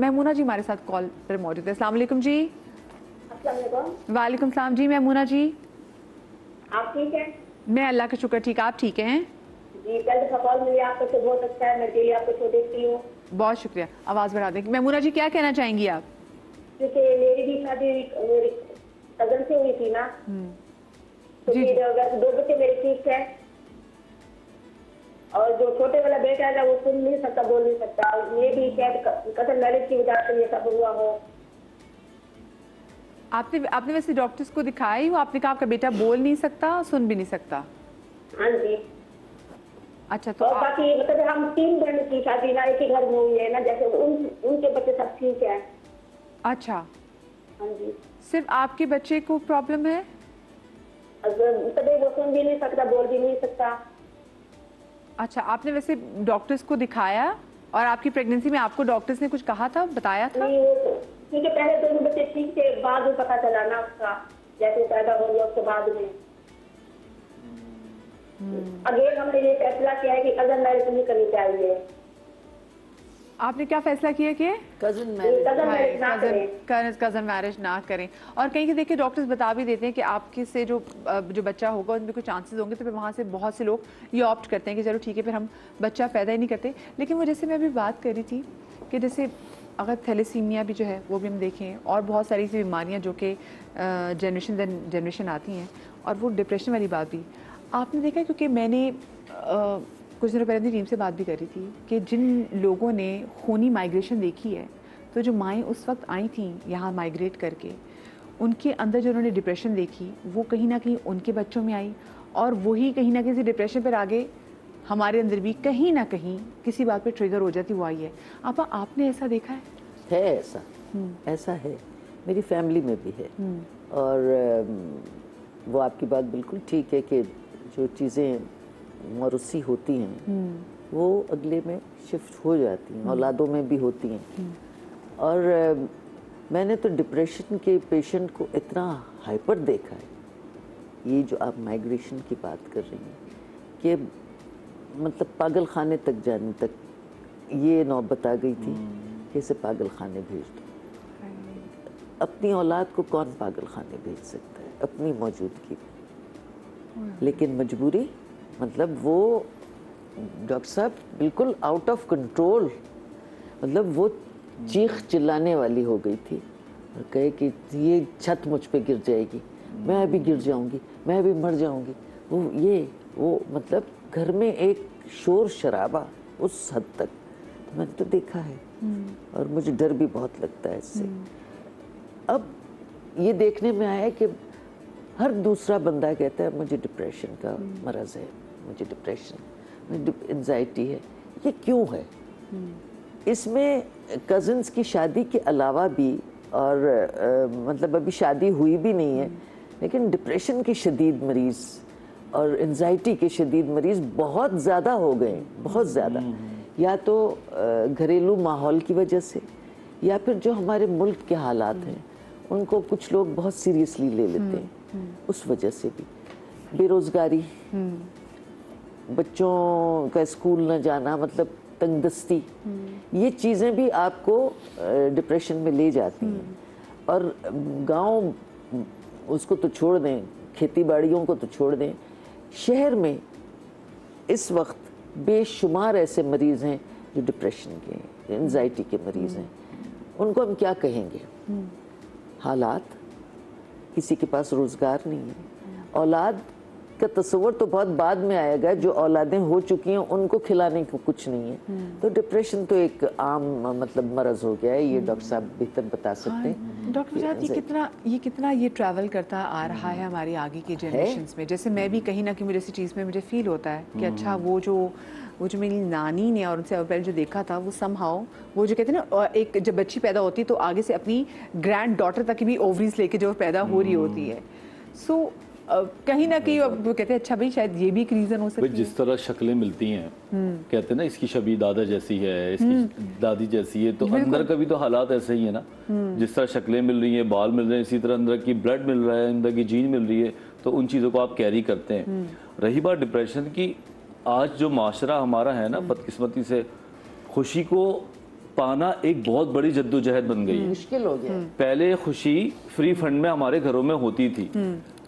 महमूना जी हमारे साथ कॉल पर मौजूद है। अस्सलाम वालेकुम जी। अस्सलाम वालेकुम। वालेकुम सलाम जी महमूना जी। आप ठीक हैं? मैं अल्लाह का शुक्र ठीक, आप ठीक हैं? जी, कल दफा कॉल मिली आपको तो बहुत अच्छा है, मैं डेली आपको शो देखती हूँ। बहुत शुक्रिया। आवाज़ बढ़ा दें। महमूना जी क्या कहना चाहेंगी आप? क्योंकि मेरी भी शादी मेरी कजन से हुई थी ना, तो जी, फिर अगर 2 बच्चे मेरे ठीक है, और जो छोटे वाला बेटा है ना वो सुन नहीं सकता, बोल नहीं सकता। ये भी शायद कजन मैरिज की वजह से ये सब हुआ हो। आपने आपने वैसे डॉक्टर्स को दिखाया ही हो? आपने कहा आपका बेटा बोल नहीं सकता, सुन भी नहीं सकता। हाँ जी। अच्छा तो और बाकी मतलब हम 3 बहन की शादी ना एक ही घर में हुई है ना, जैसे उनके बच्चे सब ठीक है। अच्छा, हाँ जी। सिर्फ आपके बच्चे को प्रॉब्लम है? तभी वो सुन भी नहीं सकता, बोल भी नहीं सकता। अच्छा, आपने वैसे डॉक्टर्स को दिखाया और आपकी प्रेगनेंसी में आपको डॉक्टर्स ने कुछ कहा था, बताया था? नहीं, वो क्योंकि पहले दोनों बच्चे ठीक थे, बाद में पता चला ना उसका, जैसे पैदा हो गया उसके बाद में अगेन हमने ये फैसला किया है कि कजन मैरिज नहीं करनी चाहिए। आपने क्या फैसला किया कि कजन मैरिज ना करें। कजन मैरिज ना करें? और कहीं के देखिए डॉक्टर्स बता भी देते हैं कि आपके से जो बच्चा होगा उनमें कुछ चांसेस होंगे, तो फिर वहाँ से बहुत से लोग ये ऑप्ट करते हैं कि चलो ठीक है फिर हम बच्चा पैदा ही नहीं करते। लेकिन वो जैसे मैं अभी बात कर रही थी कि जैसे अगर थैलेसीमिया भी जो है वो भी हम देखें, और बहुत सारी सी बीमारियाँ जो कि जनरेशन आती हैं, और वो डिप्रेशन वाली बात भी आपने देखा है। क्योंकि मैंने कुछ दिनों पहले अपनी टीम से बात भी करी थी कि जिन लोगों ने खूनी माइग्रेशन देखी है, तो जो माएँ उस वक्त आई थी यहाँ माइग्रेट करके, उनके अंदर जो उन्होंने डिप्रेशन देखी वो कहीं ना कहीं उनके बच्चों में आई, और वही कहीं ना कहीं डिप्रेशन पर आगे हमारे अंदर भी कहीं ना कहीं किसी बात पे ट्रिगर हो जाती, वो आई है। आपने ऐसा देखा है? ऐसा ऐसा है, मेरी फैमिली में भी है। और वो आपकी बात बिल्कुल ठीक है कि जो चीज़ें मौरूसी होती हैं वो अगले में शिफ्ट हो जाती हैं, औलादों में भी होती हैं। और मैंने तो डिप्रेशन के पेशेंट को इतना हाइपर देखा है, ये जो आप माइग्रेशन की बात कर रही हैं, कि मतलब पागल खाने तक जाने तक ये नौबत आ गई थी कि इसे पागल खाने भेज दो। अपनी औलाद को कौन पागल खाने भेज सकता है अपनी मौजूदगी में? लेकिन मजबूरी, मतलब वो डॉक्टर साहब बिल्कुल आउट ऑफ कंट्रोल, मतलब वो चीख चिल्लाने वाली हो गई थी और कहे कि ये छत मुझ पे गिर जाएगी, मैं अभी गिर जाऊंगी, मैं अभी मर जाऊंगी। वो मतलब घर में एक शोर शराबा उस हद तक, तो मैंने तो देखा है। और मुझे डर भी बहुत लगता है इससे। अब ये देखने में आया कि हर दूसरा बंदा कहता है मुझे डिप्रेशन का मरज़ है, मुझे डिप्रेशन, मुझे एंजाइटी है। ये क्यों है? इसमें कज़न्स की शादी के अलावा भी, और मतलब अभी शादी हुई भी नहीं है, लेकिन डिप्रेशन के शदीद मरीज़ और एंजाइटी के शदीद मरीज़ बहुत ज़्यादा हो गए, बहुत ज़्यादा। या तो घरेलू माहौल की वजह से, या फिर जो हमारे मुल्क के हालात हैं उनको कुछ लोग बहुत सीरियसली ले लेते हैं, उस वजह से भी। बेरोज़गारी, बच्चों का स्कूल न जाना, मतलब तंगदस्ती, ये चीज़ें भी आपको डिप्रेशन में ले जाती हैं। और गांव उसको तो छोड़ दें, खेती बाड़ियों को तो छोड़ दें, शहर में इस वक्त बेशुमार ऐसे मरीज़ हैं जो डिप्रेशन के, एंजाइटी के मरीज़ हैं। उनको हम क्या कहेंगे? हालात, किसी के पास रोज़गार नहीं है, औलाद का तस्वर तो बहुत बाद में आएगा, जो औलादें हो चुकी हैं उनको खिलाने को कुछ नहीं है। तो डिप्रेशन तो एक आम मतलब मरज़ हो गया है, ये डॉक्टर साहब बेहतर बता सकते हैं। डॉक्टर साहब ये कितना ये ट्रैवल करता आ रहा है हमारी आगे की जनरेशन्स में। जैसे मैं भी कहीं ना कहीं जैसी चीज़ में मुझे फील होता है कि अच्छा वो जो मेरी नानी ने और उनसे पहले जो देखा था, वो समहाउ वो जो कहते हैं ना, एक जब बच्ची पैदा होती है तो आगे से अपनी ग्रैंड डॉटर तक की भी ओवरीज लेके जो पैदा हो रही होती है। सो कहीं ना कहीं वो कहते हैं अच्छा भाई शायद ये भी एक रीज़न हो सकती है। जिस तरह शक्लें मिलती हैं, कहते हैं ना इसकी शबी दादा जैसी है, इसकी दादी जैसी है, तो अंदर का भी तो हालात ऐसे ही है ना। जिस तरह शक्लें मिल रही हैं, बाल मिल रहे हैं, इसी तरह अंदर की ब्लड मिल रहा है, अंदर की जीन मिल रही है, तो उन चीज़ों को आप कैरी करते हैं। रही बात डिप्रेशन की, आज जो माशरा हमारा है ना, बदकिस्मती से खुशी को पाना एक बहुत बड़ी जद्दोजहद बन गई है। मुश्किल हो गया। पहले खुशी फ्री फंड में हमारे घरों में होती थी,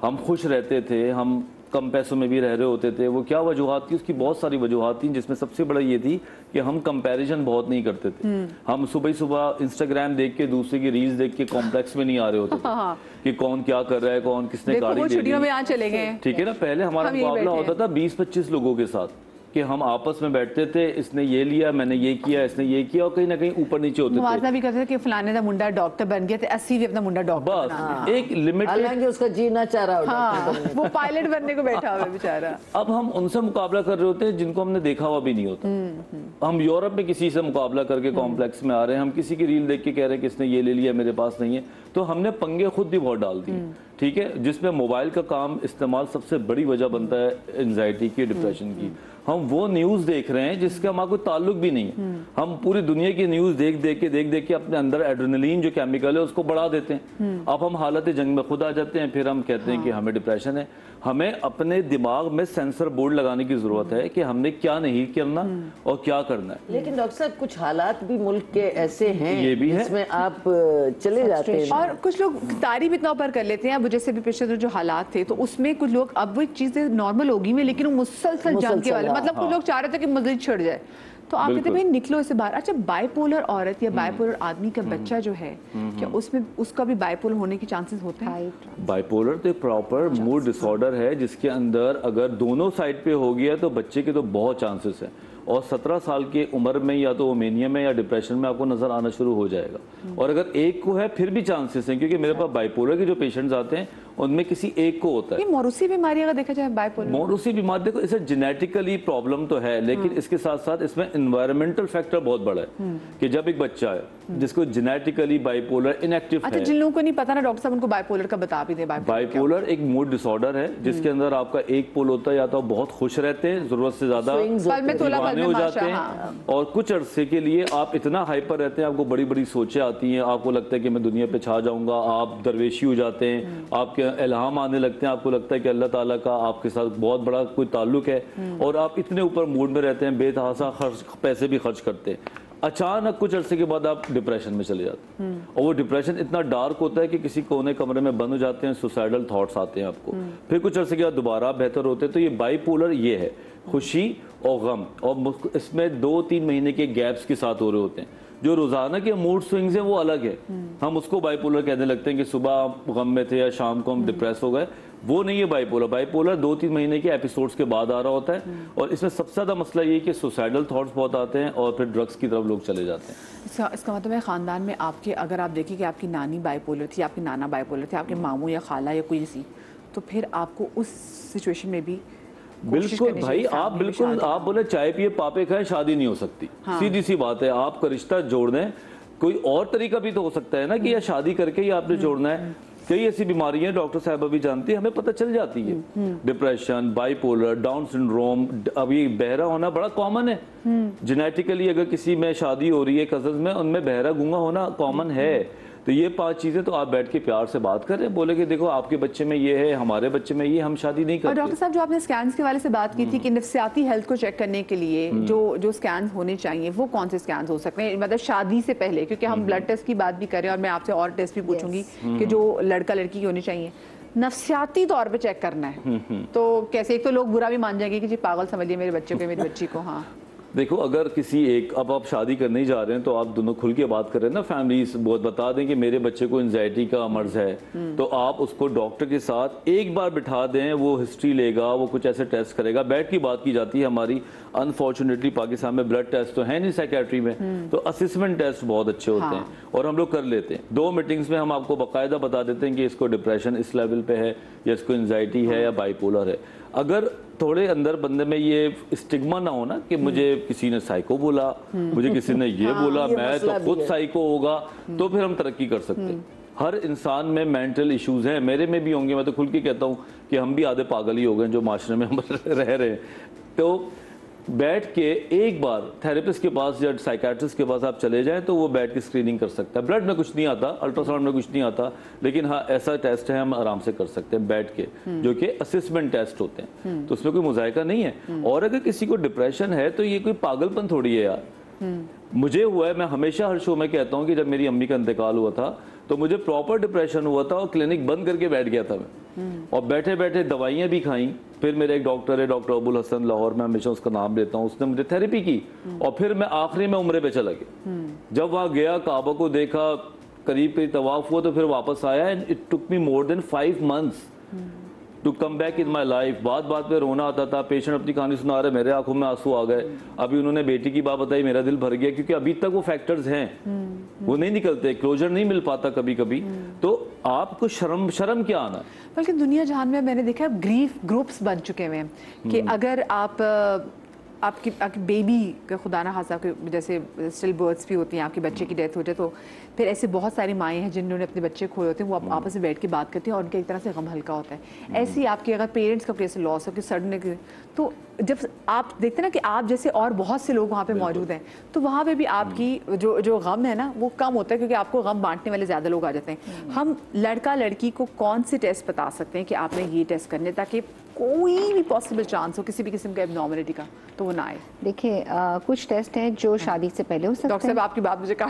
हम खुश रहते थे, हम कम पैसों में भी रह रहे होते थे। वो क्या वजूहात थी? उसकी बहुत सारी वजूहात थी, जिसमें सबसे बड़ा ये थी कि हम कंपैरिजन बहुत नहीं करते थे। हम सुबह सुबह इंस्टाग्राम देख के, दूसरे की रील्स देख के कॉम्प्लेक्स में नहीं आ रहे होते थे कि कौन क्या कर रहा है, कौन किसने गाड़ी ले ली। छुट्टियों में यहाँ चले गए, ठीक है ना। पहले हमारा मुकाबला होता था 20-25 लोगों के साथ कि हम आपस में बैठते थे, इसने ये लिया, मैंने ये किया, इसने ये किया, और कहीं ना कहीं ऊपर नीचे होते थे। मुआवजा भी करते थे कि फलाने का मुंडा डॉक्टर बन गया, 80 भी अपना मुंडा डॉक्टर बस एक लिमिट, हालांकि उसका जीना चाह रहा होगा। हाँ, वो पायलट बनने को बैठा हुआ है बेचारा। अब हम उनसे मुकाबला कर रहे होते हैं जिनको हमने देखा हुआ भी नहीं होता। हम यूरोप में किसी से मुकाबला करके कॉम्प्लेक्स में आ रहे हैं, हम किसी की रील देख के कह रहे हैं कि इसने ये ले लिया, मेरे पास नहीं है। तो हमने पंगे खुद भी बहुत डाल दिए, ठीक है, जिसमें मोबाइल का काम इस्तेमाल सबसे बड़ी वजह बनता है एंजाइटी की, डिप्रेशन की। हम वो न्यूज़ देख रहे हैं जिसका हमारा कोई ताल्लुक भी नहीं है। हम पूरी दुनिया की न्यूज़ देख देख के अपने अंदर एड्रेनलिन जो केमिकल है उसको बढ़ा देते हैं। अब हम हालत जंग में खुद आ जाते हैं, फिर हम कहते हैं कि हमें डिप्रेशन है। हमें अपने दिमाग में सेंसर बोर्ड लगाने की जरूरत है कि हमने क्या नहीं करना और क्या करना है। लेकिन डॉक्टर साहब कुछ हालात भी मुल्क के ऐसे हैं, ये भी है, जिसमें आप चले जाते हैं। और कुछ लोग तारीफ इतना ऊपर कर लेते हैं। अब जैसे भी पिछले जो हालात थे, तो उसमें कुछ लोग, अब वो चीजें नॉर्मल होगी में, लेकिन वो मुसलसल जंग के वाले, मतलब कुछ लोग चाह रहे थे कि मजलिस छिड़ जाए। तो आप कहते हैं भाई निकलो इससे बाहर। अच्छा, बाइपोलर औरत या बाइपोलर आदमी का बच्चा जो है, क्या उसमें उसका भी बाइपोलर होने के चांसेस होते हैं? बाइपोलर तो प्रॉपर मूड डिसऑर्डर है, जिसके अंदर अगर दोनों साइड पे हो गया तो बच्चे के तो बहुत चांसेस हैं। और 17 साल की उम्र में या तो वो मेनिया में या डिप्रेशन में आपको नजर आना शुरू हो जाएगा। और अगर एक को है फिर भी चांसेस हैं, क्योंकि मेरे पास बाइपोलर के जो पेशेंट्स आते हैं उनमें किसी एक को होता है। ये मौरूसी बीमारी अगर देखा जाए, बाइपोलर मौरूसी बीमारी, देखो इसे जेनेटिकली प्रॉब्लम तो है, लेकिन इसके साथ साथ इसमें एनवायरमेंटल फैक्टर बहुत बड़ा है कि जब एक बच्चा है जिसको जेनेटिकली बाइपोलर इनएक्टिव अच्छा, जिन लोगों को नहीं पता ना डॉक्टर साहब, उनको बाइपोलर का बता भी दे। बाइपोलर एक मूड डिसऑर्डर है जिसके अंदर आपका एक पोल होता है, या तो बहुत खुश रहते हैं, जरूरत से ज्यादा दीवाने हो जाते हैं, और कुछ अरसे के लिए आप इतना हाइपर रहते हैं, आपको बड़ी बड़ी सोचें आती हैं, आपको लगता है कि मैं दुनिया पे छा जाऊंगा, आप दरवेशी हो जाते हैं, आपके इल्हाम आने लगते हैं, आपको लगता है कि अल्लाह ताला का आपके साथ बहुत बड़ा कोई ताल्लुक है, और आप इतने ऊपर मूड में रहते हैं, बेतहासा पैसे भी खर्च करते हैं। अचानक कुछ अरसे के बाद आप डिप्रेशन में चले जाते हैं, और वो डिप्रेशन इतना डार्क होता है कि किसी कोने कमरे में बंद हो जाते हैं, सुसाइडल थॉट्स आते हैं आपको। फिर कुछ अरसे के बाद दोबारा बेहतर होते हैं। तो ये बाइपोलर ये है, खुशी और गम, और इसमें 2-3 महीने के गैप्स के साथ हो रहे होते हैं। जो रोजाना के मूड स्विंग्स हैं वो अलग है, हम उसको बाइपोलर कहने लगते हैं कि सुबह गम में थे या शाम को हम डिप्रेस हो गए। वो नहीं है बाइपोलर। बाइपोलर 2-3 महीने के एपिसोड्स के बाद आ रहा होता है, और इसमें सबसे ज्यादा मसला ये है कि सुसाइडल थॉट्स बहुत आते हैं, और फिर ड्रग्स की तरफ लोग चले जाते हैं। इसका मतलब है खानदान में आपके, अगर आप देखिए कि आपकी नानी बाइपोलर थी, आपके नाना बाइपोलर थे, आपके मामू या खाला या कोई ऐसी, तो फिर आपको उस सिचुएशन में भी बिल्कुल भाई, आप बिल्कुल, आप बोले चाय पिए पापे खाए, शादी नहीं हो सकती। सीधी सी बात है। आपका रिश्ता जोड़ना है, कोई और तरीका भी तो हो सकता है ना कि या शादी करके ही आपने जोड़ना है। कई ऐसी बीमारियां डॉक्टर साहब अभी जानती है, हमें पता चल जाती है। डिप्रेशन, बाइपोलर, डाउन सिंड्रोम, अभी बहरा होना बड़ा कॉमन है जेनेटिकली। अगर किसी में शादी हो रही है कजन में, उनमें बहरा गूंगा होना कॉमन है। तो ये 5 चीजें तो आप बैठ के प्यार से बात करें, बोले कि देखो आपके बच्चे में ये है, हमारे बच्चे में ये, हम शादी नहीं करते। और डॉक्टर साहब, जो आपने स्कैन्स के वाले से बात की थी कि नफ्सियाती हेल्थ को चेक करने के लिए जो स्कैन्स होने चाहिए, वो कौन से स्कैन्स हो सकते हैं, मतलब शादी से पहले? क्योंकि हम ब्लड टेस्ट की बात भी करें, और मैं आपसे और टेस्ट भी पूछूंगी कि जो लड़का लड़की की होनी चाहिए, नफ्सियाती तौर पे चेक करना है, तो कैसे? एक तो लोग बुरा भी मान जाएंगे कि जी पागल समझिए मेरे बच्चे को, मेरी बच्ची को। हाँ, देखो, अगर किसी एक, अब आप शादी करने ही जा रहे हैं तो आप दोनों खुल के बात कर रहे हैं ना, फैमिली बहुत बता दें कि मेरे बच्चे को एंजाइटी का मर्ज है, तो आप उसको डॉक्टर के साथ एक बार बिठा दें, वो हिस्ट्री लेगा, वो कुछ ऐसे टेस्ट करेगा, बैठ की बात की जाती है हमारी। अनफॉर्चुनेटली पाकिस्तान में ब्लड टेस्ट तो है नहीं साइकेट्री में, तो असेसमेंट टेस्ट बहुत अच्छे होते हैं और हम लोग कर लेते हैं। 2 मीटिंग्स में हम आपको बाकायदा बता देते हैं कि इसको डिप्रेशन इस लेवल पे है, या इसको एंजाइटी है, या बाइपोलर है। अगर थोड़े अंदर बंदे में ये स्टिग्मा ना हो ना कि मुझे किसी ने साइको बोला, मुझे किसी ने ये बोला, मैं तो खुद साइको होगा, तो फिर हम तरक्की कर सकते हैं। हर इंसान में मेंटल इश्यूज हैं, मेरे में भी होंगे। मैं तो खुल के कहता हूँ कि हम भी आधे पागल ही हो गए जो माशरे में हम रह रहे हैं। तो बैठ के एक बार थेरेपिस्ट के पास या साइकेट्रिस्ट के पास आप चले जाएं, तो वो बैठ के स्क्रीनिंग कर सकता है। ब्लड में कुछ नहीं आता, अल्ट्रासाउंड में कुछ नहीं आता, लेकिन हाँ ऐसा टेस्ट है, हम आराम से कर सकते हैं बैठ के, जो कि असेसमेंट टेस्ट होते हैं, तो उसमें कोई मुजायका नहीं है। और अगर किसी को डिप्रेशन है तो ये कोई पागलपन थोड़ी है यार, मुझे हुआ है, मैं हमेशा हर शो में कहता हूँ कि जब मेरी अम्मी का इंतकाल हुआ था तो मुझे प्रॉपर डिप्रेशन हुआ था और क्लिनिक बंद करके बैठ गया था मैं, और बैठे बैठे दवाइयाँ भी खाई। फिर मेरे एक डॉक्टर है, डॉक्टर अबुल हसन लाहौर, में हमेशा उसका नाम लेता हूँ, उसने मुझे थेरेपी की और फिर मैं आखिरी में उम्रे पे चला गया। जब वहाँ गया, काबा को देखा, करीब करीब तवाफ हुआ, तो फिर वापस आया। And it took me more than 5 months to come back in my life. बात बात पे रोना आता था, पेशेंट अपनी कहानी सुना रहे, मेरे आंखों में आंसू आ गए। अभी उन्होंने बेटी की बात बताई, मेरा दिल भर गया, क्योंकि अभी तक वो फैक्टर्स हैं, वो नहीं निकलते, क्लोजर नहीं मिल पाता कभी कभी। तो आपको शर्म क्या आना है? बल्कि दुनिया जहान में मैंने देखा है ग्रीफ ग्रुप्स बन चुके हुए हैं कि अगर आपकी बेबी का खुदा ना खासा, जैसे स्टिल बर्थ्स भी होती हैं, आपके बच्चे की डेथ हो जाए, तो फिर ऐसे बहुत सारी माएँ हैं जिन्होंने अपने बच्चे खोए होते हैं, वो आपस में बैठ के बात करती हैं और उनका एक तरह से गम हल्का होता है। ऐसे ही आपके अगर पेरेंट्स का कोई ऐसे लॉस हो कि सडन, तो जब आप देखते हैं ना कि आप जैसे और बहुत से लोग वहाँ पे मौजूद हैं, तो वहाँ पे भी आपकी जो गम है ना वो कम होता है, क्योंकि आपको गम बांटने वाले ज़्यादा लोग आ जाते हैं। हम लड़का लड़की को कौन से टेस्ट बता सकते हैं कि आपने ये टेस्ट करने, ताकि कोई भी पॉसिबल चांस हो किसी भी किस्म का एबनॉर्मलिटी का तो वो ना आए? देखिए कुछ टेस्ट हैं जो शादी से पहले हो सकते हैं। डॉक्टर साहब आपकी बात मुझे कहा